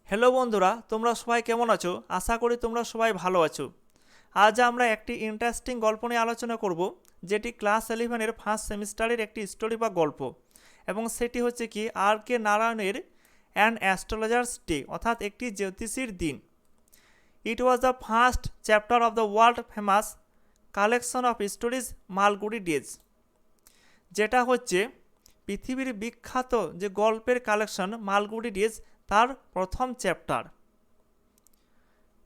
Hello বন্ধুরা, তোমরা সবাই কেমন আছো? আশা করি তোমরা সবাই ভালো আছো। আজ আমরা একটি ইন্টারেস্টিং গল্প নিয়ে আলোচনা করব, যেটি ক্লাস 11-এর ফার্স্ট সেমিস্টারের একটি স্টোরি বা গল্প। এবং সেটি হচ্ছে কি আর কে নারায়ণের অ্যান অ্যাস্ট্রোলজার্স ডে, অর্থাৎ একটি জ্যোতিষীর দিন। It was the first chapter of the world famous collection of stories Malgudi Days, যেটা হচ্ছে পৃথিবীর বিখ্যাত যে গল্পের কালেকশন মালগুড়ি ডেজ, তার প্রথম চ্যাপ্টার,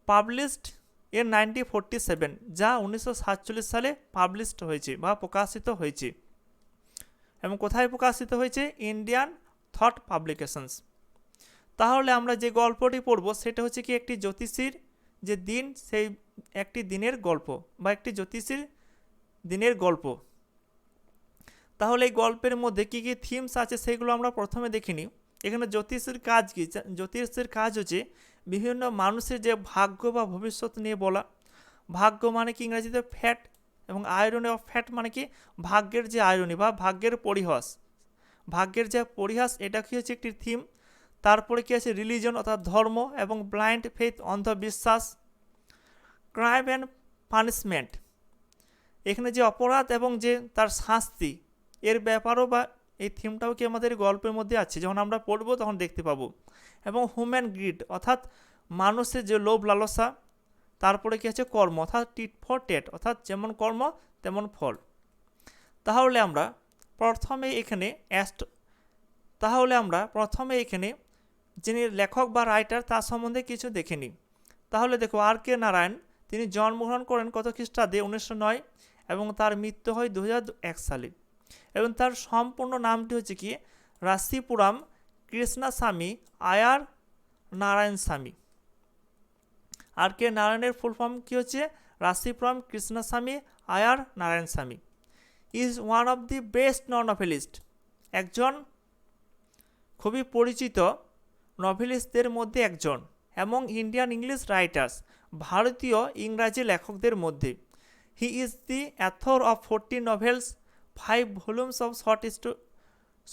পাবলিশড ইন 1947, যা 1947 সালে পাবলিশড হয়েছে বা প্রকাশিত হয়েছে। এবং কোথায় প্রকাশিত হয়েছে? Indian thought publications. তাহলে আমরা যে গল্পটি পড়ব সেটা হচ্ছে কি একটি জ্যোতিষীর যে দিন, সেই একটি দিনের গল্প বা একটি জ্যোতিষীর দিনের গল্প। তাহলে এই গল্পের মধ্যে কী কী থিমস আছে সেগুলো আমরা প্রথমে দেখিনি। এখানে জ্যোতিষের কাজ কি? জ্যোতিষের কাজ হচ্ছে বিভিন্ন মানুষের যে ভাগ্য বা ভবিষ্যৎ নিয়ে বলা। ভাগ্য মানে কি ইংরেজিতে ফ্যাট, এবং আয়রনি অফ ফ্যাট মানে কি ভাগ্যের যে আয়রনি বা ভাগ্যের পরিহাস। ভাগ্যের যে পরিহাস, এটা কি হচ্ছে একটি থিম। তারপরে কি আছে? রিলিজন অর্থাৎ ধর্ম এবং ব্লাইন্ড ফেথ অন্ধবিশ্বাস। ক্রাইম অ্যান্ড পানিশমেন্ট, এখানে যে অপরাধ এবং যে তার শাস্তি, এর ব্যাপারও বা এই থিমটাও কি আমাদের গল্পের মধ্যে আছে, যখন আমরা পড়বো তখন দেখতে পাবো। এবং হিউম্যান গ্রিড অর্থাৎ মানুষের যে লোভ লালসা। তারপরে কি আছে? কর্ম অর্থাৎ টিট ফর টেট, অর্থাৎ যেমন কর্ম তেমন ফল। তাহলে আমরা প্রথমে এখানে যিনি লেখক বা রাইটার তার সম্বন্ধে কিছু দেখে নিই। তাহলে দেখো, আর কে নারায়ণ, তিনি জন্মগ্রহণ করেন কত খ্রিস্টাব্দে? 1909, এবং তার মৃত্যু হয় 2001 সালে। এবং তার সম্পূর্ণ নামটি হচ্ছে কি রাশিপুরাম কৃষ্ণাস্বামী আয়ার নারায়ণ স্বামী। আর কে নারায়ণের ফুল ফর্ম কি হচ্ছে? রাশিপুরাম কৃষ্ণাস্বামী আয়ার নারায়ণ স্বামী। Is one of the best novelist, একজন খুবই পরিচিত নভেলিস্টদের মধ্যে একজন, এবং ইন্ডিয়ান ইংলিশ রাইটার্স, ভারতীয় ইংরাজি লেখকদের মধ্যে। He is the author of 14 novels, 5 volumes of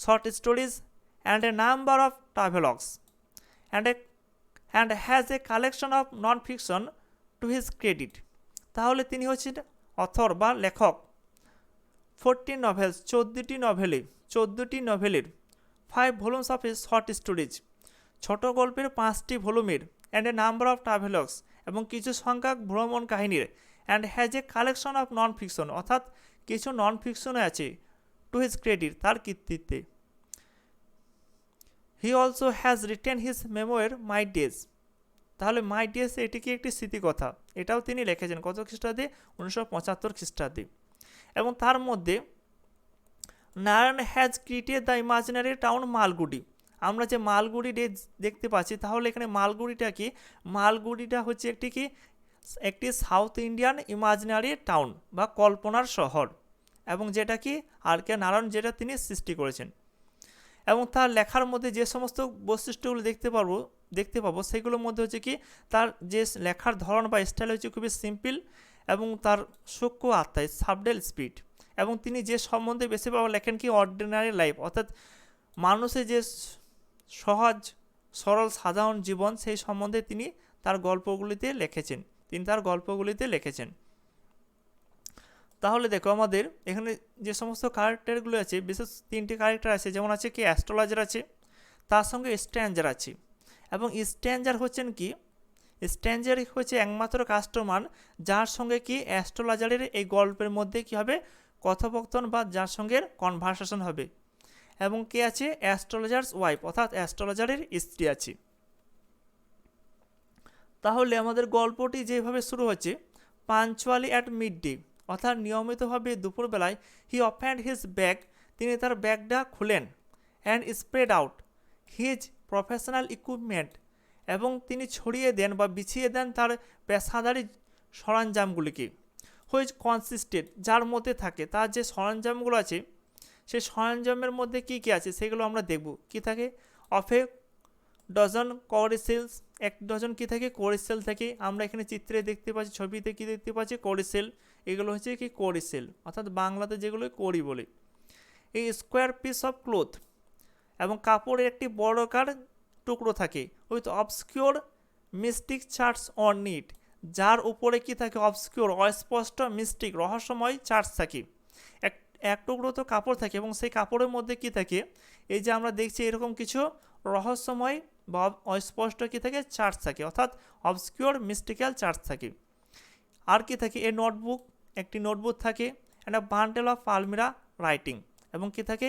short stories, and a number of travelogues, and has a collection of non-fiction to his credit. তাহলে তিনি হচ্ছেন অথর বা লেখক। 14 novels, 14টি নভেলের, 5 volumes of short stories, ছোট গল্পের 5টি ভলিউমের, and a number of travelogues, এবং কিছু সংখ্যক ভ্রমণ কাহিনীর, and has a collection of non fiction, অর্থাৎ কিছু নন ফিকশনে আছে, টু হিজ ক্রেডিট, তার কৃতিত্বে। He also has written his memoir My Days. তাহলে মাই ডেজ এটিকে একটি স্মৃতিকথা, এটাও তিনি লিখেছেন কত খ্রিস্টাব্দে? 1975 খ্রিস্টাব্দে। এবং তার মধ্যে Narayan has created the imaginary town Malgudi. আমরা যে মালগুড়ি দেখতে পাচ্ছি, তাহলে এখানে মালগুড়িটা কি? মালগুড়িটা হচ্ছে একটি সাউথ ইন্ডিয়ান ইমাজিনারি টাউন বা কল্পনার শহর, এবং যেটা কি আর কে নারায়ণ যেটা তিনি সৃষ্টি করেছেন। এবং তার লেখার মধ্যে যে সমস্ত বৈশিষ্ট্যগুলো দেখতে পাবো সেগুলোর মধ্যে হচ্ছে কি তার যে লেখার ধরন বা স্টাইল হচ্ছে খুবই সিম্পল, এবং তার সূক্ষ্ম আত্মায় সাবডেল স্পিড। এবং তিনি যে সম্বন্ধে বেশিরভাগ লেখেন কি অর্ডিনারি লাইফ, অর্থাৎ মানুষের যে সহজ সরল সাধারণ জীবন, সেই সম্বন্ধে তিনি তার গল্পগুলিতে লিখেছেন। তাহলে দেখো, আমাদের এখানে যে সমস্ত ক্যারেক্টারগুলো আছে, বিশেষ 3টি ক্যারেক্টার আছে, যেমন আছে কি অ্যাস্ট্রোলজার আছে, তার সঙ্গে স্ট্রেঞ্জার আছে। এবং স্ট্রেঞ্জার হচ্ছে একমাত্র কাস্টমার যার সঙ্গে কি অ্যাস্ট্রোলজারের এই গল্পের মধ্যে কি হবে? কথোপকথন বা যার সঙ্গে কনভারসেশন হবে। এবং কে আছে? অ্যাস্ট্রোলজার্স ওয়াইফ, অর্থাৎ অ্যাস্ট্রোলজারের স্ত্রী আছে। তাহলে আমাদের গল্পটি যেভাবে শুরু হচ্ছে, পাঞ্চুয়ালি অ্যাট মিড ডে, অর্থাৎ নিয়মিতভাবে দুপুরবেলায়, হি ওপেন্ড হিজ ব্যাগ, তিনি তার ব্যাগটা খুলেন, and spread out his professional equipment, এবং তিনি ছড়িয়ে দেন বা বিছিয়ে দেন তার পেশাদারি সরঞ্জামগুলিকে। হুইচ কনসিস্টেড, যার মধ্যে থাকে, তার যে সরঞ্জামগুলো আছে সেই সরঞ্জামের মধ্যে কী কী আছে সেগুলো আমরা দেখব। কি থাকে? অফ এ ডজন করিসেলস, 1 ডজন কি থাকে? করিসেল থাকে। আমরা এখানে চিত্রে দেখতে পাচ্ছি, ছবিতে কি দেখতে পাচ্ছি? করিসেল। এগুলো হচ্ছে কি করিসেল, অর্থাৎ বাংলাতে যেগুলো করি বলে। এই স্কোয়ার পিস অফ ক্লোথ, এবং কাপড়ের একটি বর্গাকার টুকরো থাকে with obscure mystic charts on it, যার উপরে কি থাকে অবসকিওর অস্পষ্ট মিস্টিক রহস্যময় চার্টস থাকে। এক এক টুকরো তো কাপড় থাকে এবং সেই কাপড়ের মধ্যে কি থাকে, এই যে আমরা দেখছি এরকম কিছু রহস্যময় বা অস্পষ্ট কি থাকে চার্টস থাকে, অর্থাৎ অবসকিওর মিস্টিক্যাল চার্টস থাকে। আর কি থাকে, এ নোটবুক একটি নোটবুক থাকে, একটা বান্ডেল অফ পালমিরা রাইটিং, এবং কি থাকে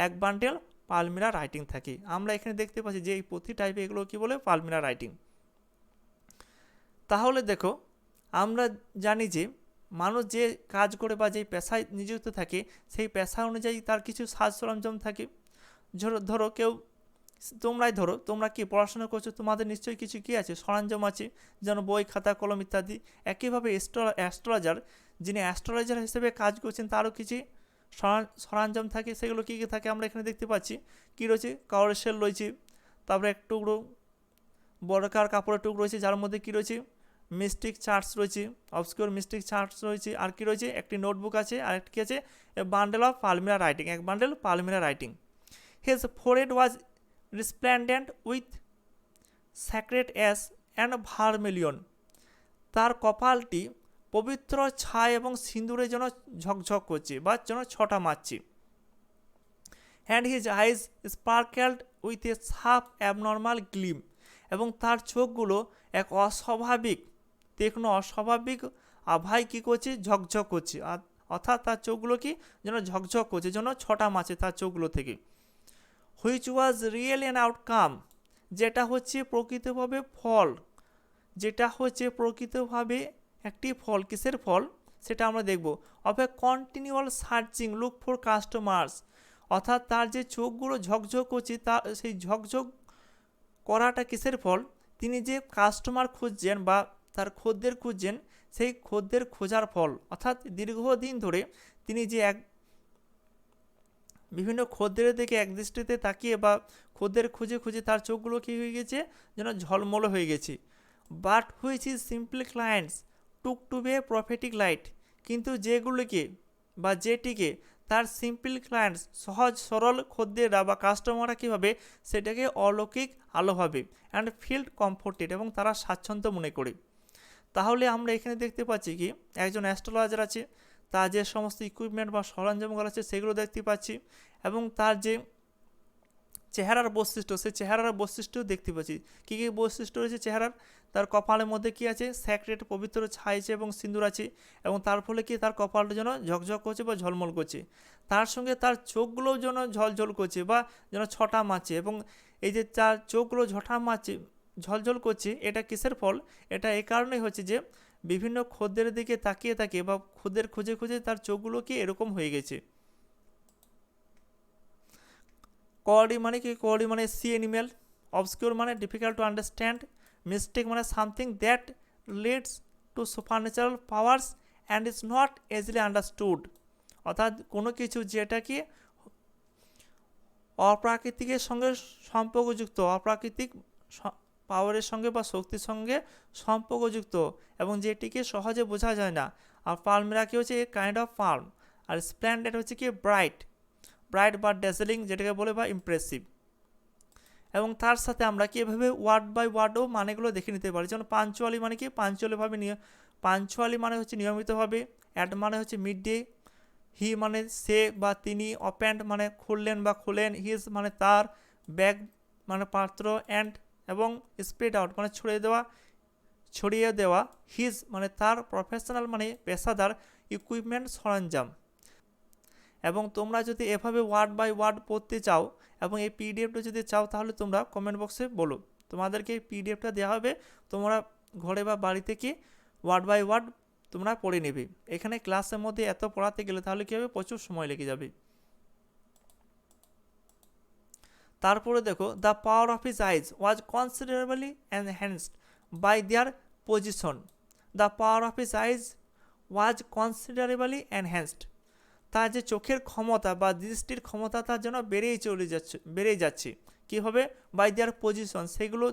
এক বান্ডেল পালমিরা রাইটিং থাকে। আমরা এখানে দেখতে পাচ্ছি যে এই প্রতি টাইপে এগুলো কি বলে পালমিরা রাইটিং। তাহলে দেখো আমরা জানি যে মানুষ যে কাজ করে বা যেই পেশায় নিযুক্ত থাকে সেই পেশা অনুযায়ী তার কিছু সাজ সরঞ্জাম থাকে। ধরো কেউ তোমরা কি পড়াশোনা করছো, তোমাদের নিশ্চয়ই কিছু কি আছে সরঞ্জাম আছে, যেন বই খাতা কলম ইত্যাদি। একইভাবে অ্যাস্ট্রোলজার যিনি অ্যাস্ট্রোলজার হিসেবে কাজ করছেন তারও কিছু সরঞ্জাম থাকে। সেগুলো কী কী থাকে আমরা এখানে দেখতে পাচ্ছি। কী রয়েছে, কাগজের শেল রয়েছে, তারপরে এক টুকরো বড়কার কাপড়ের টুকরো রয়েছে যার মধ্যে কী রয়েছে মিস্টিক চার্টস রয়েছে, অবসকিওর মিস্টিক চার্টস রয়েছে। আর কি রয়েছে, একটি নোটবুক আছে, আর একটি আছে বান্ডেল অফ পালমিরা রাইটিং, এক bundle palmyra writing. His forehead was resplendent with sacred ash and vermilion, তার কপালটি পবিত্র ছাই এবং সিঁদুরে যেন ঝকঝক করছে বা যেন ছটা মারছে। And his eyes sparkled with a sharp abnormal gleam, এবং তার চোখগুলো এক অস্বাভাবিক তীক্ষ্ণ অস্বাভাবিক আভায় কী করছে ঝকঝক করছে, অর্থাৎ তার চোখগুলো কি যেন ঝকঝক করছে, যেন ছটা মাছে তার চোখগুলো থেকে। Which was real an outcome, যেটা হচ্ছে প্রকৃতভাবে ফল, যেটা হচ্ছে প্রকৃতভাবে একটি ফল। কিসের ফল সেটা আমরা দেখব। Of A continual searching look for customers, অর্থাৎ তার যে চোখগুলো ঝকঝক করছে তা সেই ঝকঝক করাটা কিসের ফল, তিনি যে কাস্টমার খুঁজছেন বা তার খদ্দের খুঁজছেন সেই খদ্দের খোঁজার ফল। অর্থাৎ দীর্ঘদিন ধরে তিনি যে বিভিন্ন খদ্দের দিকে এক দৃষ্টিতে তাকিয়ে বা খদ্দের খুঁজে খুঁজে তার চোখগুলো কী হয়ে গেছে যেন ঝলমলো হয়ে গেছে। But which is simply clients took to be prophetic light, কিন্তু যেগুলিকে বা যেটিকে তার সিম্পল ক্লায়েন্টস সহজ সরল খদ্দেররা বা কাস্টমাররা কীভাবে সেটাকে অলৌকিক আলো ভাবে অ্যান্ড ফিল্ড কমফোর্টেড, এবং তারা স্বাচ্ছন্দ্য মনে করে। তাহলে আমরা এখানে দেখতে পাচ্ছি কি একজন অ্যাস্ট্রোলজার আছে, তার যে সমস্ত ইকুইপমেন্ট বা সরঞ্জামগুলো আছে সেগুলো দেখতে পাচ্ছি, এবং তার যে চেহারার বৈশিষ্ট্য সেই চেহারার বৈশিষ্ট্য দেখতে পাচ্ছি। কী কী বৈশিষ্ট্য রয়েছে চেহারার, তার কপালের মধ্যে কি আছে স্যাক্রেড পবিত্র ছাইছে এবং সিঁদুর আছে, এবং তার ফলে কি তার কপালটা যেন ঝকঝক করছে বা ঝলমল করছে। তার সঙ্গে তার চোখগুলোও যেন ঝলঝল করছে বা যেন ছটা মারছে, এবং এই যে তার চোখগুলো ঝটা মারছে ঝলঝল করছে, এটা কিসের ফল, এটা এই কারণেই হচ্ছে যে বিভিন্ন খদ্দের দিকে তাকিয়ে তাকিয়ে বা খদ্দের খুঁজে খুঁজে তার চোখগুলো কি এরকম হয়ে গেছে। কোয়ার্ডি মানে কি, কোয়ার্ডি মানে সি অ্যানিমেল, অবসকিউর মানে ডিফিকাল্ট টু আন্ডারস্ট্যান্ড, মিস্টেক মানে something that relates to supernatural powers and is not easily understood, অর্থাৎ কোনো কিছু যেটা কি অপ্রাকৃতিকের সঙ্গে সম্পর্কযুক্ত, অপ্রাকৃতিক পাওয়ারের সঙ্গে বা শক্তির সঙ্গে সম্পর্কযুক্ত, এবং যেটিকে সহজে বোঝা যায় না। আর পালমিরা কি হচ্ছে এ কাইন্ড অফ পালম, আর স্প্লেন্ডেড হচ্ছে কি ব্রাইট বা ড্যাজলিং যেটাকে বলে বা ইমপ্রেসিভ। এবং তার সাথে আমরা কি এভাবে ওয়ার্ড বাই ওয়ার্ডও মানেগুলো দেখে নিতে পারি। যেমন পাঞ্চুয়ালি মানে কি, পাঞ্চুয়ালি মানে হচ্ছে নিয়মিতভাবে, অ্যাট মানে হচ্ছে মিড ডে, হি মানে সে বা তিনি, অপেন্ড মানে খুললেন বা খোলেন, হিজ মানে তার, ব্যাগ মানে পাত্র, অ্যান্ড এবং স্প্রেড আউট মানে ছড়িয়ে দেওয়া, হিজ মানে তার, প্রফেশনাল মানে পেশাদার, ইকুইপমেন্ট সরঞ্জাম। এবং তোমরা যদি এভাবে ওয়ার্ড বাই ওয়ার্ড পড়তে চাও এবং এই পিডিএফটা যদি চাও তাহলে তোমরা কমেন্ট বক্সে বলো, তোমাদেরকে এই পিডিএফটা দেওয়া হবে, তোমরা ঘরে বা বাড়িতে কি ওয়ার্ড বাই ওয়ার্ড তোমরা পড়ে নেবে। এখানে ক্লাসের মধ্যে এত পড়াতে গেলে তাহলে কী হবে, প্রচুর সময় লেগে যাবে। তারপরে দেখো, the power of his eyes was considerably enhanced by their position, the power of his eyes was considerably enhanced, তার যে চোখের ক্ষমতা বা দৃষ্টির ক্ষমতা তার যেন বেড়েই যাচ্ছে কীভাবে, বাই দেয়ার পজিশন, সেগুলো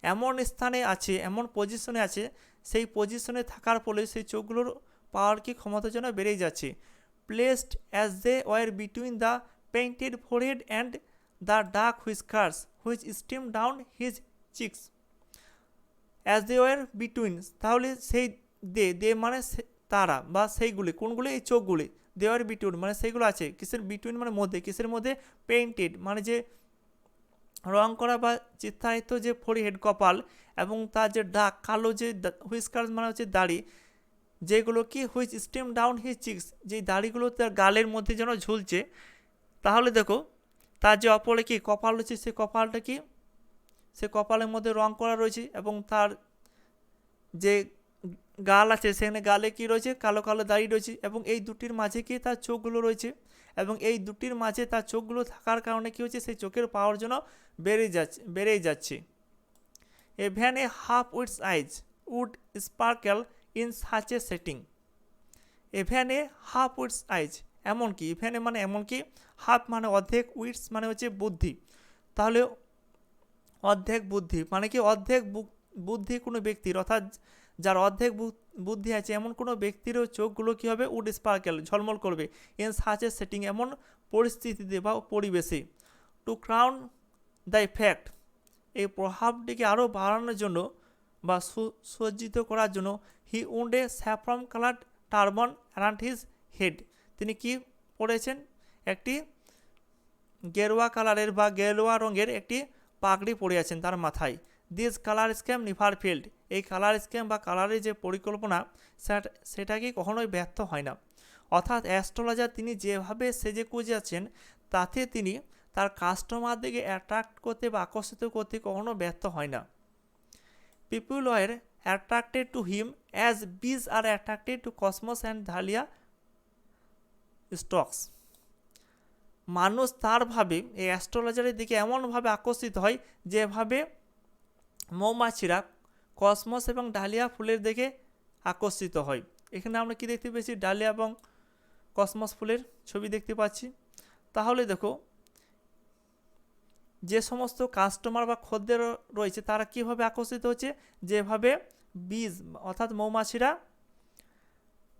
এমন স্থানে আছে এমন পজিশনে আছে, সেই পজিশনে থাকার ফলে সেই চোখগুলোর পাওয়ার কি ক্ষমতা যেন বেড়েই যাচ্ছে। Placed as they were between the painted forehead and the dark whiskers which stream down his cheeks as they were between. তাহলে সেই দে মানে তারা বা সেইগুলি, কোনগুলি? এই চোখগুলি। দে ওয়ার বিটুইন মানে সেইগুলো আছে কিসের? বিটুইন মানে মধ্যে, কিসের মধ্যে? পেইন্টেড মানে যে রং করা বা চিত্রায়িত যে ফোরহেড কপাল, এবং তার যে ডাক কালো যে হুইস্কার্স মানে হচ্ছে দাড়ি, যেগুলো কি which stream down his chicks, যেই দাড়িগুলো তার গালের মধ্যে যেন ঝুলছে। তাহলে দেখো তার যে অপরে কি কপাল রয়েছে, সে কপালটা কি? সে কপালের মধ্যে রং করা রয়েছে, এবং তার যে গাল আছে সেখানে গালে কি রয়েছে? কালো কালো দাড়ি রয়েছে, এবং এই দুটির মাঝে কি তার চোখগুলো রয়েছে, এবং এই দুটির মাঝে তার চোখগুলো থাকার কারণে কি হচ্ছে? সেই চোখের পাওয়ার জন্য বেড়েই যাচ্ছে। Even a half wit's eyes would sparkle in such a setting. Even a half wit's eyes, এমনকি ইভেন মানে এমনকি, হাফ মানে অর্ধেক, উইটস মানে হচ্ছে বুদ্ধি। তাহলে অর্ধেক বুদ্ধি মানে কি? অর্ধেক বুদ্ধি কোনো ব্যক্তির, অর্থাৎ যার অর্ধেক বুদ্ধি আছে এমন কোনো ব্যক্তিরও চোখগুলো কী হবে? উড স্পার্কেল, ঝলমল করবে। ইন সাচ এ সেটিং, এমন পরিস্থিতিতে বা পরিবেশে। টু ক্রাউন দ্য ইফেক্ট, এই প্রভাবটিকে আরও বাড়ানোর জন্য বা সুসজ্জিত করার জন্য, he wound a saffron coloured turban around his head, তিনি কি পরেছেন? একটি গেরুয়া কালারের বা গেরুয়া রঙের একটি পাগড়ি পরে আছেন তার মাথায়। This colour scheme never failed, এই কালার স্ক্যাম বা কালারের যে পরিকল্পনা সেটা কি কখনোই ব্যর্থ হয় না। অর্থাৎ অ্যাস্ট্রোলজার তিনি যেভাবে সেজে কুজে আছেন, তাতে তিনি তার কাস্টমারদেরকে অ্যাট্রাক্ট করতে বা আকর্ষিত করতে কখনো ব্যর্থ হয় না। People were attracted to him as bees are attracted to cosmos and dahlia stalks. মানুষ তারভাবে এই অ্যাস্ট্রোলজারের দিকে এমনভাবে আকর্ষিত হয় যেভাবে মৌমাছিরা কসমস এবং ডালিয়া ফুলের দিকে আকর্ষিত হয়। এখানে আমরা কি দেখতে পেয়েছি? ডালিয়া এবং কসমস ফুলের ছবি দেখতে পাচ্ছি। তাহলে দেখো যে সমস্ত কাস্টমার বা খদ্দের রয়েছে তারা কীভাবে আকর্ষিত হচ্ছে? যেভাবে বীজ অর্থাৎ মৌমাছিরা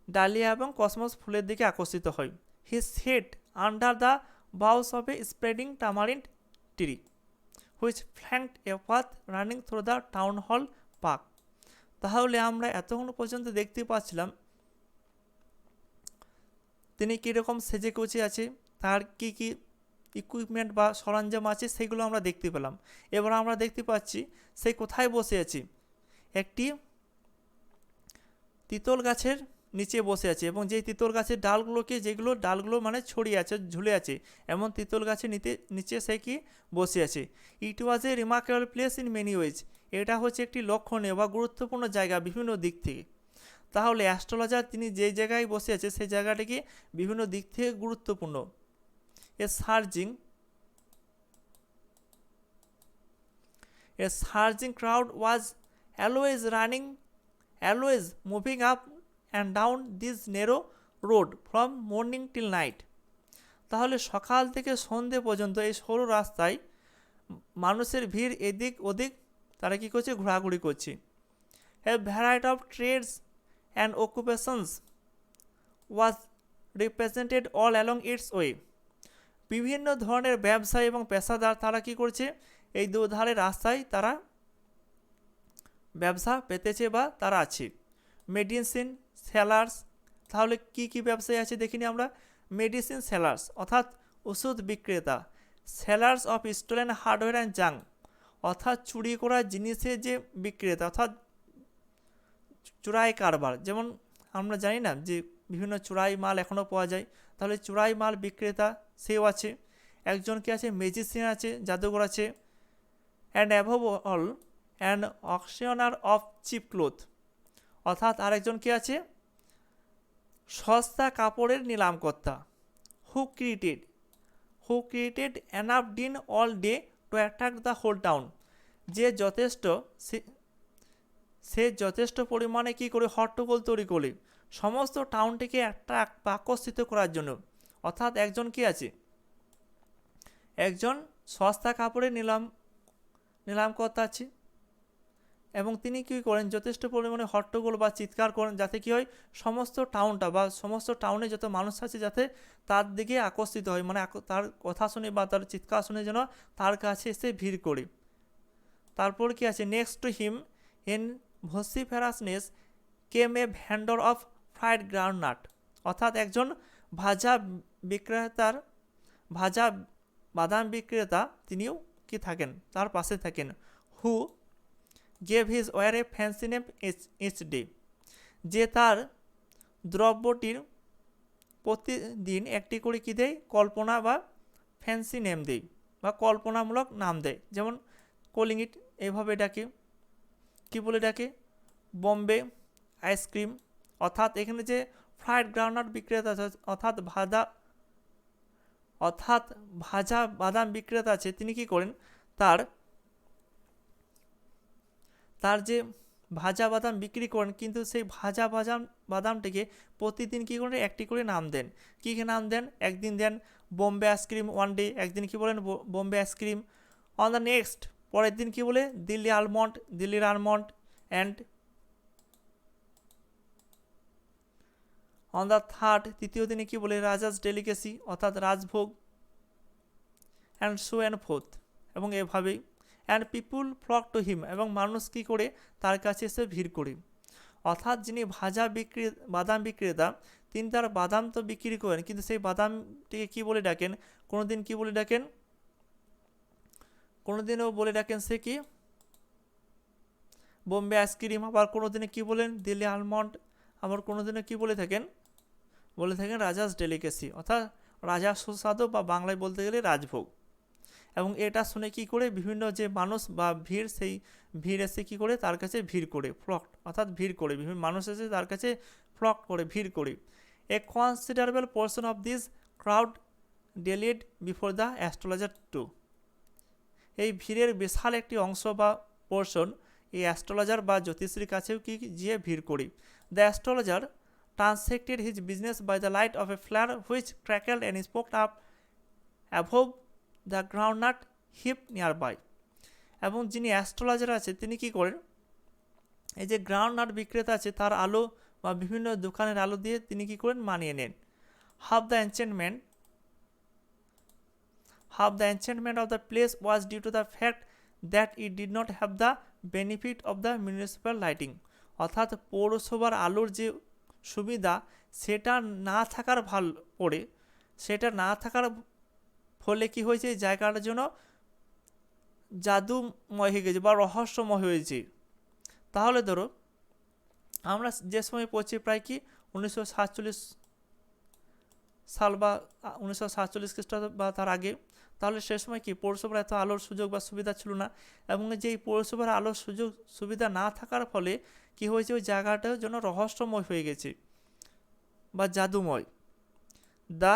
ডালিয়া এবং কসমস ফুলের দিকে আকর্ষিত হয়। He sat under the boughs of a spreading tamarind tree which flanked a path running through the town hall park. তাহলে আমরা এতক্ষণ পর্যন্ত দেখতে পাচ্ছিলাম তিনি কীরকম সেজে গুজে আছে, তার কি কি ইকুইপমেন্ট বা সরঞ্জাম আছে সেগুলো আমরা দেখতে পেলাম। এবার আমরা দেখতে পাচ্ছি সে কোথায় বসে আছে? একটি তিতল গাছের নিচে বসে আছে, এবং যেই তিতল গাছের যেগুলো ডালগুলো মানে ছড়িয়ে আছে, ঝুলে আছে, এমন তিতল গাছের নিচে সে কি বসে আছে। It was a remarkable place in many ways, এটা হচ্ছে একটি লক্ষণীয় বা গুরুত্বপূর্ণ জায়গা বিভিন্ন দিক থেকে। তাহলে অ্যাস্ট্রোলজার তিনি যে জায়গায় বসে আছে সেই জায়গাটা কি বিভিন্ন দিক থেকে গুরুত্বপূর্ণ। A surging crowd was always moving up and down this narrow road from morning till night. তাহলে সকাল থেকে সন্ধে পর্যন্ত এই সরু রাস্তায় মানুষের ভিড় এদিক ওদিক তারা কি করছে? ঘোরাঘুরি করছে। A variety of trades and occupations was represented all along its way. বিভিন্ন ধরনের ব্যবসায়ী এবং পেশাদার তারা কি করছে? এই দুধারে রাস্তায় তারা ব্যবসা পেতেছে বা তারা আছে। মেডিসিন সেলার্স, তাহলে কি কি ব্যবসায়ী আছে দেখিনি আমরা? মেডিসিন সেলার্স অর্থাৎ ওষুধ বিক্রেতা, sellers of stolen hardware and junk অর্থাৎ চুরি করা জিনিসের যে বিক্রেতা, অর্থাৎ চোরাই কারবার। যেমন আমরা জানি না যে বিভিন্ন চোরাই মাল এখনও পাওয়া যায়, তাহলে চোরাই মাল বিক্রেতা সেও আছে। একজন কি আছে? ম্যাজিশিয়ান আছে, জাদুঘর আছে। And above all and auctioneer of cheap cloth অর্থাৎ আরেকজন কি আছে? সস্তা কাপড়ের নিলামকর্তা। Who created enough din all day to attract the whole town, সে যথেষ্ট পরিমাণে কি করে হট্টগোল তৈরি করে সমস্ত টাউনটিকে অ্যাট্রাক্ট বা আকর্ষিত করার জন্য। অর্থাৎ একজন কি আছে? একজন সস্তা কাপড়ের নিলামকর্তা আছে, এবং তিনি কী করেন, যথেষ্ট পরিমাণে হট্টগোল বা চিৎকার করেন, যাতে কী হয়, সমস্ত টাউনটা বা সমস্ত টাউনে যত মানুষ আছে যাতে তার দিকে আকর্ষিত হয়, মানে তার কথা শুনে বা তার চিৎকার শুনে যেন তার কাছে এসে ভিড় করে। তারপর কি আছে, next to him in vociferousness came a vendor of fried groundnut, অর্থাৎ একজন ভাজা বাদাম বিক্রেতা তিনিও কি থাকেন, তার পাশে থাকেন। Who gave his ware a fancy name each day, যে তার দ্রব্যটির প্রতিদিন একটি করে কী দেয়, কল্পনা বা ফ্যান্সি নেম দেয় বা কল্পনামূলক নাম দেয়। যেমন কলিং ইট, এইভাবে ডাকে, কী বলে ডাকে, বোম্বে আইসক্রিম। অর্থাৎ এখানে যে ফ্রাইড গ্রাউন্ডনাট বিক্রেতা আছে, অর্থাৎ ভাজা বাদাম বিক্রেতা আছে, তিনি কি করেন, তার যে ভাজা বাদাম বিক্রি করেন, কিন্তু সেই ভাজা বাদামটিকে প্রতিদিন কী করেন, একটি করে নাম দেন। কী নাম দেন, একদিন দেন বোম্বে আইসক্রিম ওয়ান ডে, একদিন কি বলেন Bombay ice cream. On the next, পরের দিন কি বলে দিল্লির almond and on the third, তৃতীয় দিনে কি বলে রাজাস ডেলিকেসি, অর্থাৎ rajbhog, and so and fourth, এবং এভাবেই। And people flock to him, এবং মানুষ কী করে, তার কাছে এসে ভিড় করে। অর্থাৎ যিনি বাদাম বিক্রেতা, তিনি তার বাদাম তো বিক্রি করেন, কিন্তু সেই বাদামটিকে কী বলে ডাকেন, কোনোদিন কী বলে ডাকেন, কোনোদিনও বলে ডাকেন সে কি বোম্বে আইসক্রিম, আবার কোনোদিনে কী বলেন দিল্লি আলমন্ড, আবার কোনোদিনে কী বলে থাকেন রাজাস ডেলিকেসি, অর্থাৎ রাজা সুস্বাদু বা বাংলায় বলতে গেলে রাজভোগ। এবং এটা শুনে কি করে বিভিন্ন যে মানুষ বা ভিড়, সেই ভিড় এসে কী করে, তার কাছে ভিড় করে, ফ্লক্ট, অর্থাৎ ভিড় করে, বিভিন্ন মানুষ এসে তার কাছে ফ্লক্ট করে, ভিড় করে। A considerable portion of this crowd dallied before the astrologer too, এই ভিড়ের বিশাল একটি অংশ বা পোর্শন এই অ্যাস্ট্রোলজার বা জ্যোতিষীর কাছেও কি গিয়ে ভিড় করি। The astrologer transacted his business by the light of a flare which crackled and spoke up above the groundnut heap nearby, এবং যিনি অ্যাস্ট্রোলজার আছে তিনি কি করেন, এই যে গ্রাউন্ডনাট বিক্রেতা আছে তার আলো বা বিভিন্ন দোকানের আলো দিয়ে তিনি কি করেন, মানিয়ে নেন। Half the enchantment of the place was due to the fact that it did not have the benefit of the municipal lighting, অর্থাৎ পৌরসভার আলোর যে সুবিধা সেটা না থাকার ফলে কি হয়েছে, জায়গাটার জন্য জাদুময় হয়ে গেছে বা রহস্যময় হয়েছে। তাহলে ধরো আমরা যে সময় পড়ছি প্রায় কি 1947 সাল বা 1947 খ্রিস্টাব্দ বা তার আগে, তাহলে সে সময় কি পৌরসভার এত আলোর সুযোগ বা সুবিধা ছিল না, এবং যেই পৌরসভার আলোর সুযোগ সুবিধা না থাকার ফলে কি হয়েছে, ওই জায়গাটার জন্য রহস্যময় হয়ে গেছে বা জাদুময়। The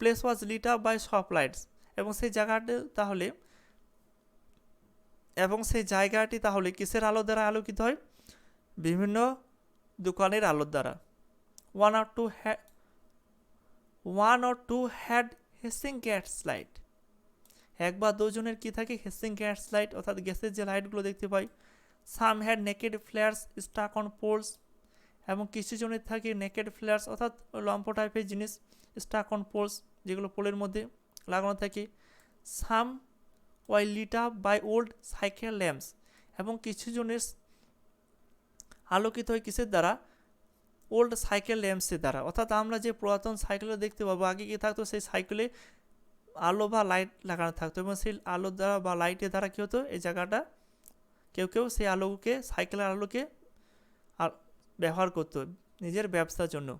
place was lit up by shop lights, এবং সেই জায়গাটি তাহলে কিসের আলো দ্বারা আলোকিত হয়, বিভিন্ন দোকানের আলোর দ্বারা। One or two had hissing gas light, এক বা দুজনের কি থাকে, হেসিং গ্যাস লাইট, অর্থাৎ গ্যাসের যে লাইটগুলো দেখতে পাই। Some had naked flares stuck on poles, এবং কিছু জনের থাকে নেকেড ফ্লেয়ার্স, অর্থাৎ লম্প টাইপের জিনিস, স্টাক অন পোলস, যেগুলো পোলের মধ্যে লাগানো থাকে। Some why lit up by old cycle lamps, এবং কিছু জনের আলোকিত হয় কিসের দ্বারা, ওল্ড সাইকেল ল্যাম্পসের দ্বারা। অর্থাৎ আমরা যে পুরাতন সাইকেলও দেখতে পাবো, আগে কি থাকতো, সেই সাইকেলে আলো বা লাইট লাগানো থাকতো, এবং সেই আলোর দ্বারা বা লাইটের দ্বারা কী হতো, এই জায়গাটা কেউ সেই আলোকে, সাইকেলের আলোকে ব্যবহার করতো নিজের ব্যবসার জন্য।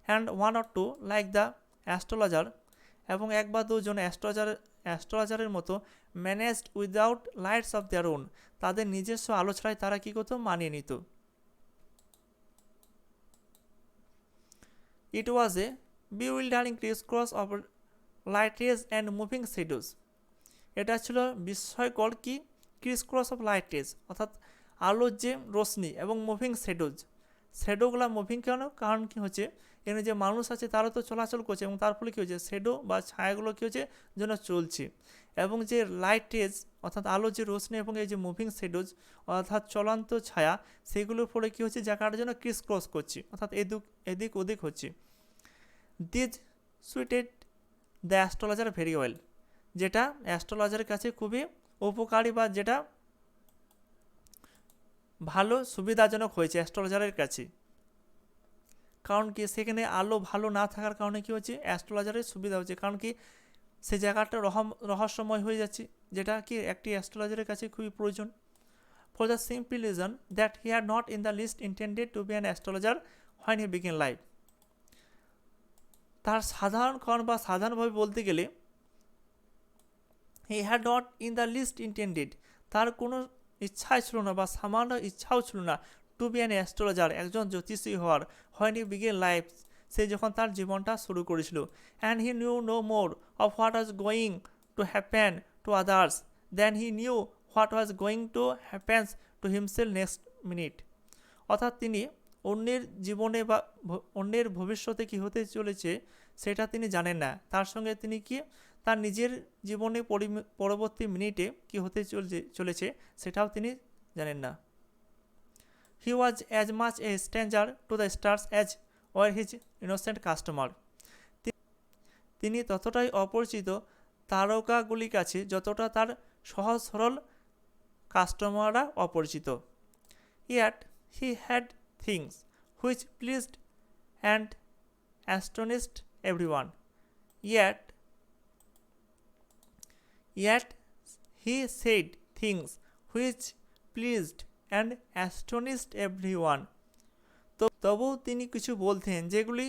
And one or two like the astrologer, এবং এক বা দুজন অ্যাস্ট্রোলজারের মতো managed without lights of their own, তাদের নিজস্ব আলো ছাড়াই তারা কী করতো, মানিয়ে নিত। It was a bewildering criss cross of light rays and moving shadows, এটা ছিল বিস্ময়কর কি ক্রিস-ক্রস অফ লাইট রেজ, অর্থাৎ আলোর যে রশ্মি এবং মুভিং শ্যাডোগুলো মুভিং কেন, কারণ কী হচ্ছে, এখানে যে মানুষ আছে তারা তো চলাচল করছে, এবং তার ফলে কী হচ্ছে, শ্যাডো বা ছায়াগুলো কী হচ্ছে যেন চলছে, এবং যে লাইট রেজ অর্থাৎ আলো যে রোশনি এবং এই যে মুভিং শ্যাডোজ অর্থাৎ চলন্ত ছায়া, সেগুলোর ফলে কী হচ্ছে, জায়গাটার জন্য ক্রিস ক্রস করছি, অর্থাৎ এদিক ওদিক হচ্ছে। These suited the astrologer very well, যেটা অ্যাস্ট্রোলজারের কাছে খুবই উপকারী বা যেটা ভালো সুবিধাজনক হয়েছে অ্যাস্ট্রোলজারের কাছে। কারণ কি, সেখানে আলো ভালো না থাকার কারণে কী হচ্ছে, অ্যাস্ট্রোলজারের সুবিধা হচ্ছে। কারণ কি, সে জায়গাটা রহস্যময় হয়ে যাচ্ছে, যেটা কি একটি অ্যাস্ট্রোলজারের কাছে খুবই প্রয়োজন। For the simple reason that he are not in the least intended to be an astrologer when he begin life. তার সাধারণ কারণ বা সাধারণভাবে বলতে গেলে, he had not in the least intended, তার কোনো ইচ্ছাই ছিল না বা সামান্য ইচ্ছাও ছিল না টু বি অ্যান অ্যাস্ট্রোলজার, একজন জ্যোতিষী হওয়ার, হোয়েন হি বিগিন লাইফ, সে যখন তার জীবনটা শুরু করেছিল। And he knew no more of what was going to happen to others than he knew what was going to happens to himself next minute. অর্থাৎ তিনি অন্যের জীবনে বা অন্যের ভবিষ্যতে কী হতে চলেছে সেটা তিনি জানেন না, তার সঙ্গে তিনি কি তার নিজের জীবনে পরবর্তী মিনিটে কী হতে চলেছে সেটাও তিনি জানেন না। He was as much a stranger to the stars as were his innocent customer, তিনি ততটাই অপরিচিত তারকাগুলির কাছে যতটা তার সহজ সরল কাস্টমাররা অপরিচিত। Yet he had things which pleased and astonished everyone. Yet he said things which pleased and astonished everyone. তবুও তিনি কিছু বলতেন যেগুলি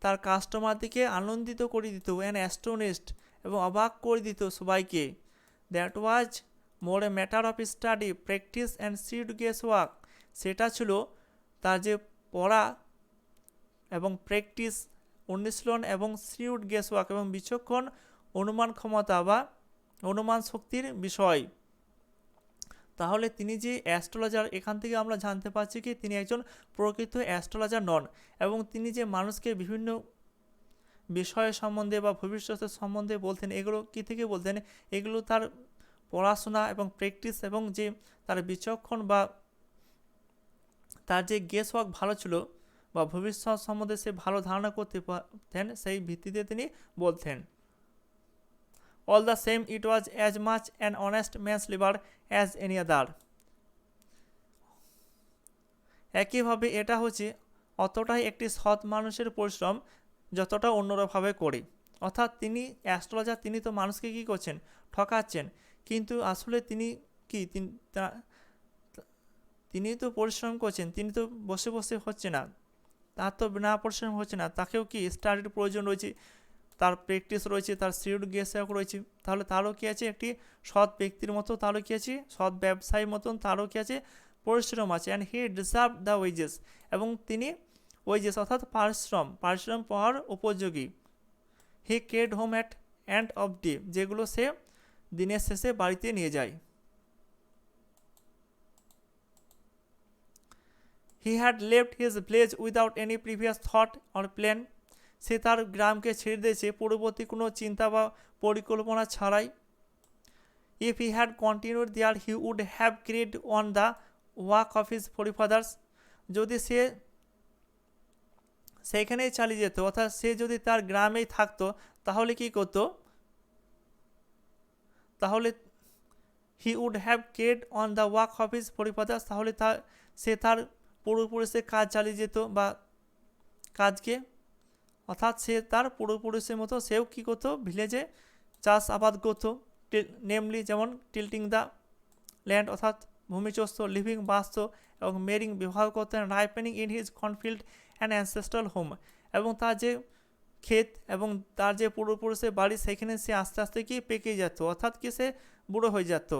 তার কাস্টমারদেরকে আনন্দিত করে দিত, অ্যান্ড অ্যাস্টোনিশড এবং অবাক করে দিত সবাইকে। That was more a matter of study, practice and seed guess work, সেটা ছিল তার যে পড়া এবং প্র্যাকটিস অনুশীলন এবং সিউড গেস ওয়ার্ক এবং বিচক্ষণ অনুমান ক্ষমতা বা অনুমান শক্তির বিষয়। তাহলে তিনি যে অ্যাস্ট্রোলজার, এখান থেকে আমরা জানতে পারছি কি তিনি একজন প্রকৃত অ্যাস্ট্রোলজার নন, এবং তিনি যে মানুষকে বিভিন্ন বিষয়ের সম্বন্ধে বা ভবিষ্যতের সম্বন্ধে বলতেন, এগুলো কী থেকে বলতেন, এগুলো তার পড়াশোনা এবং প্র্যাকটিস এবং যে তার বিচক্ষণ বা তার যে গেস ওয়ার্ক ভালো ছিল বা ভবিষ্যৎ সম্বন্ধে সে ভালো ধারণা করতে পারতেন, সেই ভিত্তিতে তিনি বলতেন। All the same it was as much an honest man's liver as any other, একইভাবে এটা হচ্ছে অতটাই একটি সৎ মানুষের পরিশ্রম যতটা অন্যভাবে করে। অর্থাৎ তিনি অ্যাস্ট্রোলজার, তিনি তো মানুষকে কী করছেন, ঠকাচ্ছেন, কিন্তু আসলে তিনি কি তিনি তো পরিশ্রম করছেন, তিনি তো বসে বসে হচ্ছে না, তার তো না পরিশ্রম হচ্ছে না, তাকেও কি স্টাডির প্রয়োজন রয়েছে, তার প্র্যাকটিস রয়েছে, তার সিউড গেস ওয়ার্ক রয়েছে। তাহলে তারও কী আছে, একটি সৎ ব্যক্তির মতো তারও কী আছে, সৎ ব্যবসায়ীর মতন তারও কী আছে, পরিশ্রম আছে। And he deserve the wages, এবং তিনি ওয়েজেস অর্থাৎ পারিশ্রম পাওয়ার উপযোগী। He carried home at end of day, যেগুলো সে দিনের শেষে বাড়িতে নিয়ে যায়। He had left his village without any previous thought or plan, সে তার গ্রামকে ছেড়ে দিয়েছে পূর্ববর্তী কোনো চিন্তা বা পরিকল্পনা ছাড়াই। If he had continued there he would have carried on the work of his forefathers, যদি সে সেইখানেই চালিয়ে যেত, অর্থাৎ সে যদি তার গ্রামেই থাকতো, তাহলে কি করতো, তাহলে he would have carried on the work of his forefathers, তাহলে সে তার পূর্বপুরুষের কাজ চালিয়ে যেত বা কাজকে, অর্থাৎ সে তার পূর্বপুরুষের মতো সেও কী করতো, ভিলেজে চাষ আবাদ করতো, নেমলি যেমন টিল্টিং দ্য ল্যান্ড অর্থাৎ ভূমিচস্ত, লিভিং বাস্ত এবং মেরিং বিবাহ করতেন, ripening in his cornfield and ancestral home, এবং তার যে ক্ষেত এবং তার যে পূর্বপুরুষের বাড়ি সেখানে সে আস্তে আস্তে কি পেকে যেত, অর্থাৎ কি সে বুড়ো হয়ে যেত।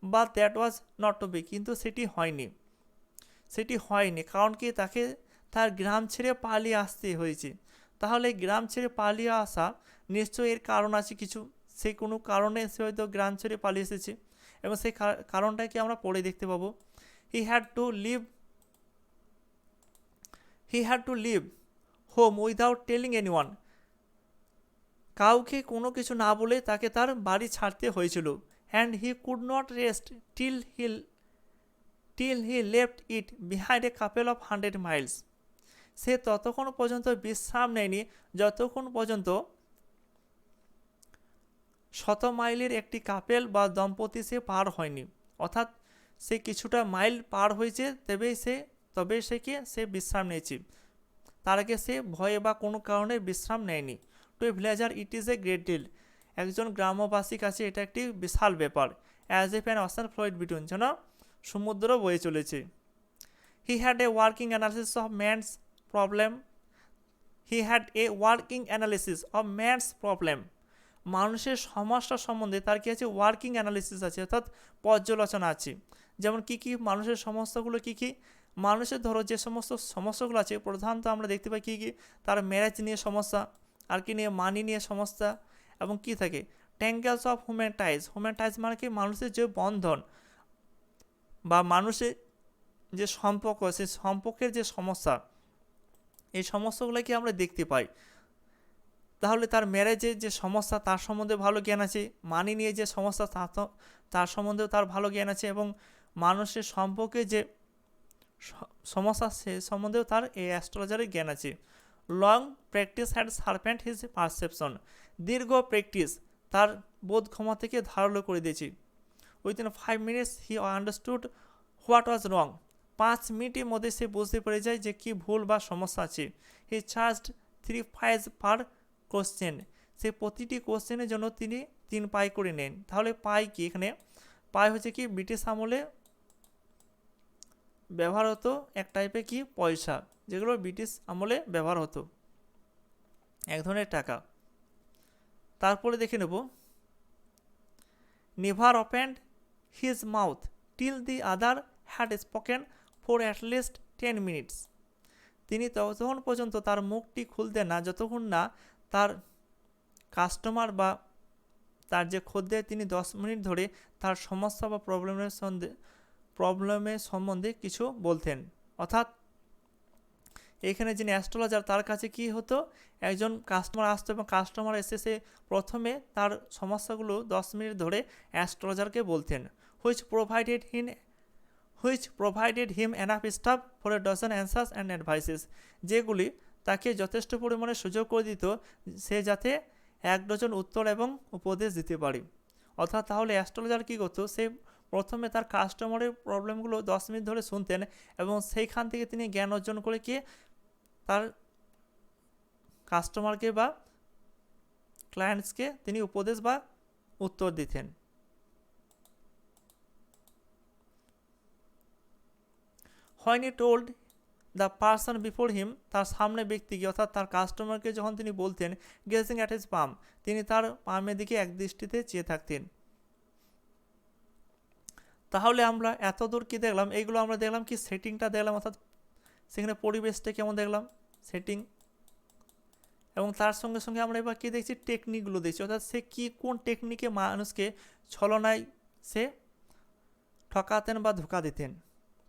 But that was not to be, কিন্তু সেটি হয়নি, কারণ কি তাকে তার গ্রাম ছেড়ে পালিয়ে আসতে হয়েছে। তাহলে গ্রাম ছেড়ে পালিয়ে আসা নিশ্চয়ই এর কারণ আছে কিছু, সে কোনো কারণে সে হয়তো গ্রাম ছেড়ে পালিয়ে এসেছে, এবং সেই কারণটাকে আমরা পরে দেখতে পাবো। He had to leave home without telling anyone, কাউকে কোনো কিছু না বলে তাকে তার বাড়ি ছাড়তে হয়েছিল। and he could not rest till he left it behind a couple of 100 miles. সে ততক্ষণ পর্যন্ত বিশ্রাম নেয়নি যতক্ষণ পর্যন্ত 100 মাইলের একটি কাপেল বা দম্পতি সে পার হয়নি। অর্থাৎ সে কিছুটা মাইল পার হয়েছে তবে সে বিশ্রাম নিয়েছে, তার আগে সে ভয়ে বা কোনো কারণে বিশ্রাম নেয়নি। To a villager it is a great deal, একজন গ্রামবাসীর কাছে এটা একটি বিশাল ব্যাপার। As if an ocean flowed between, যেন সমুদ্র বয়ে চলেছে। He had a working analysis of man's problem. মানুষের সমস্যা সম্বন্ধে তার কি আছে, ওয়ার্কিং অ্যানালিসিস আছে, অর্থাৎ পর্যালোচনা আছে। যেমন কি মানুষের সমস্যাগুলো কি মানুষের ধরো যে সমস্ত সমস্যাগুলো আছে প্রধানত আমরা দেখতে পাই কি তার ম্যারেজ নিয়ে সমস্যা, আর কি নিয়ে মানি নিয়ে সমস্যা, এবং কি থাকে ট্যাঙ্গেলস অফ হিউম্যান টাইজ মানে কি মানুষের যে বন্ধন বা মানুষের যে সম্পর্ক, সেই সম্পর্কের যে সমস্যা, এই সমস্যাগুলো কি আমরা দেখতে পাই। তাহলে তার ম্যারেজের যে সমস্যা তার সম্বন্ধে ভালো জ্ঞান আছে, মানি নিয়ে যে সমস্যা তার সম্বন্ধেও তার ভালো জ্ঞান আছে, এবং মানুষের সম্পর্কে যে সমস্যা সে সম্বন্ধেও তার এই অ্যাস্ট্রোলজারের জ্ঞান আছে। Long practice had sharpened his perception, দীর্ঘ প্র্যাকটিস তার বোধ ক্ষমতাকে ধারালো করে দিয়েছে। Within 5 minutes he understood what was wrong, 5 মিনিটের মধ্যে সে বুঝতে পেরে যায় যে কি ভুল বা সমস্যা আছে। হি চার্জড 3 পাইস পার কোশ্চেন, সে প্রতিটি কোশ্চেনের জন্য তিনি 3 পাই করে নেন। তাহলে পাই কি, এখানে পাই হচ্ছে কি ব্রিটিশ আমলে ব্যবহার হতো এক টাইপের কি পয়সা, যেগুলো ব্রিটিশ আমলে ব্যবহার হতো, এক ধরনের টাকা। তারপরে দেখে নেব, never opened his mouth till the other had spoken for at least 10 minutes, তিনি ততক্ষণ পর্যন্ত তার মুখটি খুলতেন না যতক্ষণ না তার কাস্টমার বা তার যে খদ্দের তিনি 10 মিনিট ধরে তার সমস্যা বা প্রবলেমের সম্বন্ধে কিছু বলতেন। অর্থাৎ এখানে যিনি অ্যাস্ট্রোলজার তার কাছে কি হতো, একজন কাস্টমার আসতো এবং কাস্টমার এসে সে প্রথমে তার সমস্যাগুলো 10 মিনিট ধরে অ্যাস্ট্রোলজারকে বলতেন। Which provided him enough staff for a dozen answers and advises, যেগুলি তাকে যথেষ্ট পরিমাণে সুযোগ করে দিত সে যাতে 1 ডজন উত্তর এবং উপদেশ দিতে পারে। অর্থাৎ তাহলে অ্যাস্ট্রোলজার কী করতো, সে প্রথমে তার কাস্টমারের প্রবলেমগুলো 10 মিনিট ধরে শুনতেন এবং সেইখান থেকে তিনি জ্ঞান অর্জন করে কি তার কাস্টমারকে বা ক্লায়েন্টসকে তিনি উপদেশ বা উত্তর দিতেন। When he told the person before him, তার সামনে ব্যক্তিকে অর্থাৎ তার কাস্টমারকে যখন তিনি বলতেন গেজিং অ্যাট হিজ পাম, তিনি তার পামের দিকে এক দৃষ্টিতে চেয়ে থাকতেন। তাহলে আমরা এত দূর কী দেখলাম, এইগুলো আমরা দেখলাম কি সেটিংটা দেখলাম, অর্থাৎ সেখানে পরিবেশটা কেমন দেখলাম সেটিং, এবং তার সঙ্গে সঙ্গে আমরা এবার কী দেখছি টেকনিকগুলো দেখছি, অর্থাৎ সে কী কোন টেকনিকে মানুষকে ছলনায় সে ঠকাতেন বা ধোকা দিতেন।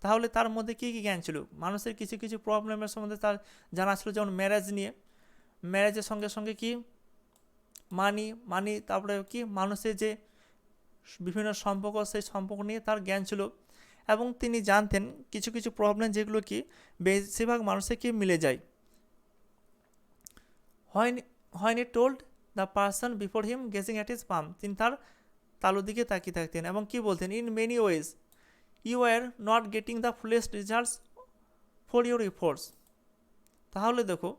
তাহলে তার মধ্যে কী কী জ্ঞান ছিল, মানুষের কিছু কিছু প্রবলেমের সম্বন্ধে তার জানা ছিল, যেমন ম্যারেজ নিয়ে, ম্যারেজের সঙ্গে সঙ্গে কি মানি তারপরে কি মানুষের যে বিভিন্ন সম্পর্ক, সেই সম্পর্ক নিয়ে তার জ্ঞান ছিল, এবং তিনি জানতেন কিছু কিছু প্রবলেম যেগুলো কি বেশিরভাগ মানুষের কি মিলে যায়। When he told the person before him gazing at his palm, তিনি তার তালুর দিকে তাকিয়ে থাকতেন এবং কি বলতেন, in many ways you are not getting the fullest results for your efforts. তাহলে দেখো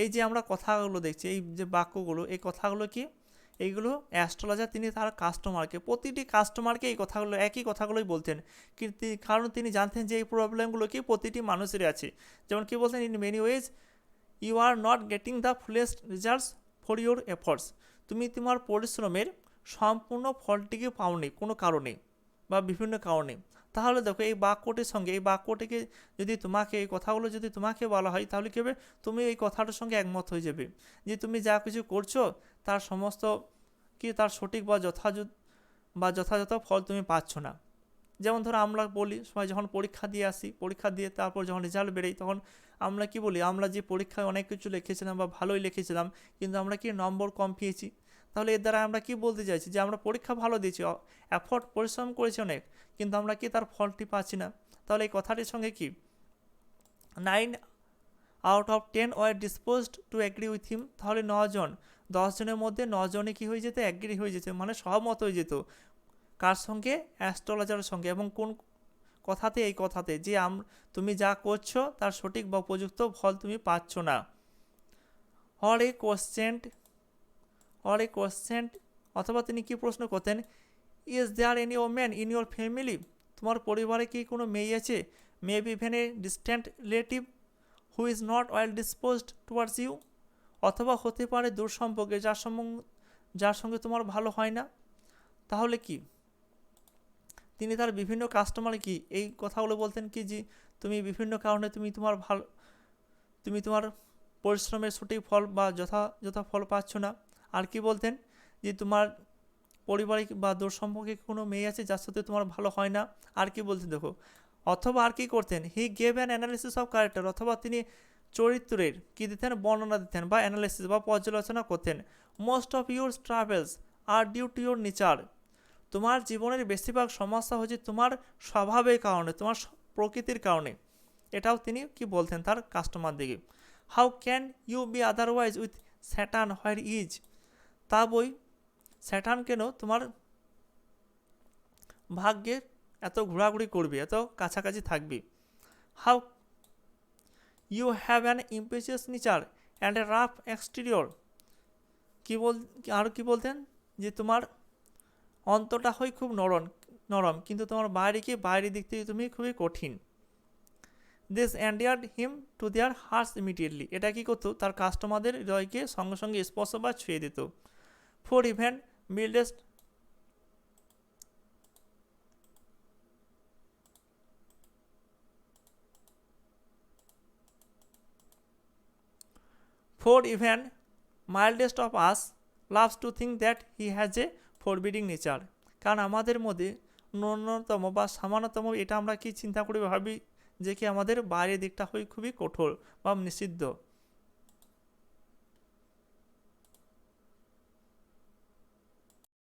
এই যে আমরা কথাগুলো দেখছি, এই যে বাক্যগুলো, এই কথাগুলো কি, এইগুলো অ্যাস্ট্রোলজার তিনি তার কাস্টমারকে, প্রতিটি কাস্টমারকে এই কথাগুলো একই কথাগুলোই বলতেন, কিন্তু কারণ তিনি জানতেন যে এই প্রবলেমগুলো কি প্রতিটি মানুষেরই আছে। যেমন কি বলতেন, in many ways you are not getting the fullest results for your efforts, তুমি তোমার পরিশ্রমের সম্পূর্ণ ফলটিকে পাওনি কোনো কারণে বা বিভিন্ন কারণে। তাহলে দেখো এই বাক্যটির সঙ্গে এই বাক্যটিকে যদি তোমাকে, এই কথাগুলো যদি তোমাকে বলা হয়, তাহলে কী হবে, তুমি এই কথাটার সঙ্গে একমত হয়ে যাবে যে তুমি যা কিছু করছো তার সমস্ত কি তার সঠিক বা যথাযথ ফল তুমি পাচ্ছ না। যেমন ধরো আমরা বলি সবাই যখন পরীক্ষা দিয়ে আসি, পরীক্ষা দিয়ে তারপর যখন রেজাল্ট বেরোয় তখন আমরা কি বলি, আমরা যে পরীক্ষায় অনেক কিছু লিখেছিলাম বা ভালোই লিখেছিলাম কিন্তু আমরা কি নম্বর কম পেয়েছি। তাহলে এর দ্বারা আমরা কি বলতে চাইছি, যে আমরা পরীক্ষা ভালো দিয়েছি, এফোর্ট পরিশ্রম করেছি অনেক, কিন্তু আমরা কি তার ফলটি পাচ্ছি না। তাহলে এই কথাটির সঙ্গে কি 9 out of 10 were disposed to agree with him, তাহলে 9 জন 10 জনের মধ্যে 9 জনে কী হয়ে যেত, অ্যাগ্রি হয়ে যেত, মানে সহমত হয়ে যেত। কার সঙ্গে? অ্যাস্ট্রোলজারের সঙ্গে। এবং কোন কথাতে? এই কথাতে যে তুমি যা করছো তার সঠিক বা উপযুক্ত ফল তুমি পাচ্ছ না। অর এ কোয়েশ্চেন, অথবা তিনি কি প্রশ্ন করতেন, is there any woman in your family, তোমার পরিবারে কি কোনো মেয়ে আছে, maybe even a distant relative who is not well disposed towards you, অথবা হতে পারে দূর সম্পর্কে যার সঙ্গে তোমার ভালো হয় না। তাহলে কি তিনি তার বিভিন্ন কাস্টমার কি এই কথাগুলো বলতেন কি, যে তুমি বিভিন্ন কারণে তুমি তোমার পরিশ্রমের সঠিক ফল বা যথা ফল পাচ্ছ না। আর কি বলতেন, যে তোমার পরিবারে বা দূর সম্পর্কে কোনো মেয়ে আছে যার সাথে তোমার ভালো হয় না। আর কি বলতেন দেখো, অথবা আর কি করতেন, he gave an analysis of character, অথবা তিনি চরিত্রের কি দিতেন, বর্ণনা দিতেন বা অ্যানালিসিস বা পর্যালোচনা করতেন। Most of your travels are due to your nature, তোমার জীবনের বেশিরভাগ সমস্যা হচ্ছে তোমার স্বভাবের কারণে, তোমার প্রকৃতির কারণে। এটাও তিনি কি বলতেন তার কাস্টমার দিকে। How can you be otherwise with Saturn where is, তা বই স্যাটার্ন কেন তোমার ভাগ্যের এত ঘোরাঘুরি করবে, এত কাছাকাছি থাকবে। How you have an impetuous nature and a rough exterior, আরও কি বলতেন, যে তোমার অন্তরটা হয় খুব নরম, কিন্তু তোমার বাইরের দিক থেকে তুমি খুবই কঠিন। This endeared him to their hearts immediately, এটা কি করতো, তার কাস্টমারদের হৃদয়কে সঙ্গে সঙ্গে স্পর্শ বা ছুঁয়ে দিত। For even mildest mildest of us loves to think that he has a forbidding nature, কারণ আমাদের মধ্যে ন্যূনতম বা সামান্যতম এটা আমরা কি চিন্তা করে ভাবি, যে কি আমাদের বাইরের দিকটা হয় খুবই কঠোর বা নিষিদ্ধ।